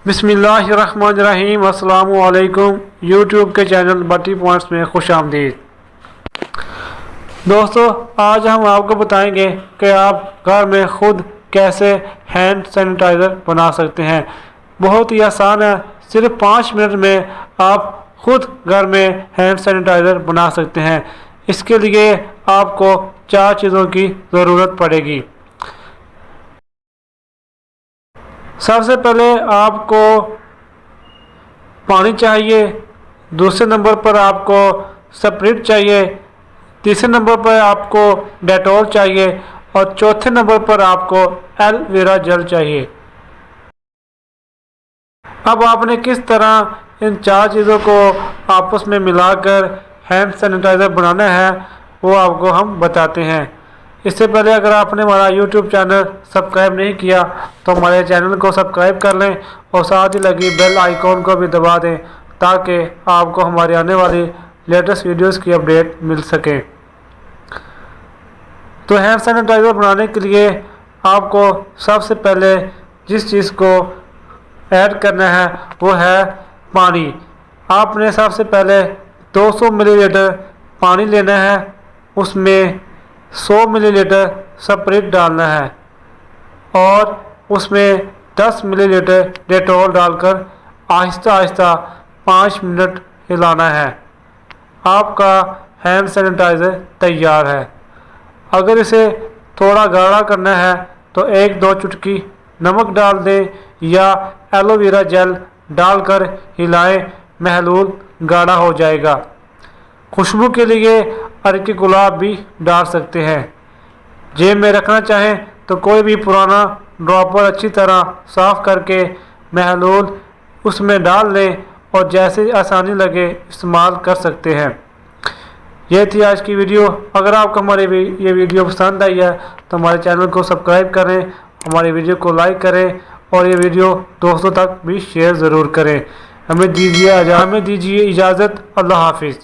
बिस्मिल्लाहिर्रहमानिर्रहीम। अस्सलाम वालेकुम। यूट्यूब के चैनल बटी पॉइंट्स में खुश आमदीद। दोस्तों, आज हम आपको बताएंगे कि आप घर में ख़ुद कैसे हैंड सैनिटाइज़र बना सकते हैं। बहुत ही आसान है, सिर्फ 5 मिनट में आप ख़ुद घर में हैंड सैनिटाइज़र बना सकते हैं। इसके लिए आपको 4 चीज़ों की ज़रूरत पड़ेगी। सबसे पहले आपको पानी चाहिए, दूसरे नंबर पर आपको स्प्रिट चाहिए, तीसरे नंबर पर आपको डेटॉल चाहिए और चौथे नंबर पर आपको एलोवेरा जेल चाहिए। अब आपने किस तरह इन 4 चीज़ों को आपस में मिलाकर हैंड सैनिटाइज़र बनाना है वो आपको हम बताते हैं। इससे पहले अगर आपने हमारा यूट्यूब चैनल सब्सक्राइब नहीं किया तो हमारे चैनल को सब्सक्राइब कर लें और साथ ही लगी बेल आइकॉन को भी दबा दें ताकि आपको हमारी आने वाली लेटेस्ट वीडियोस की अपडेट मिल सके। तो हैंड सैनिटाइज़र बनाने के लिए आपको सबसे पहले जिस चीज़ को ऐड करना है वो है पानी। आपने सबसे पहले 200 मिलीलीटर पानी लेना है, उसमें 100 मिलीलीटर स्प्रिट डालना है और उसमें 10 मिलीलीटर डेटॉल डालकर आहिस्ता आहिस्ता 5 मिनट हिलाना है। आपका हैंड सैनिटाइज़र तैयार है। अगर इसे थोड़ा गाढ़ा करना है तो 1-2 चुटकी नमक डाल दें या एलोवेरा जेल डालकर हिलाएं, महलूल गाढ़ा हो जाएगा। खुशबू के लिए अरकी गुलाब भी डाल सकते हैं। जेब में रखना चाहें तो कोई भी पुराना ड्रॉपर अच्छी तरह साफ़ करके महलूल उसमें डाल लें और जैसे आसानी लगे इस्तेमाल कर सकते हैं। यह थी आज की वीडियो। अगर आपको हमारी ये वीडियो पसंद आई है तो हमारे चैनल को सब्सक्राइब करें, हमारी वीडियो को लाइक करें और ये वीडियो दोस्तों तक भी शेयर ज़रूर करें। हमें दीजिए इजाज़त। अल्लाह हाफिज़।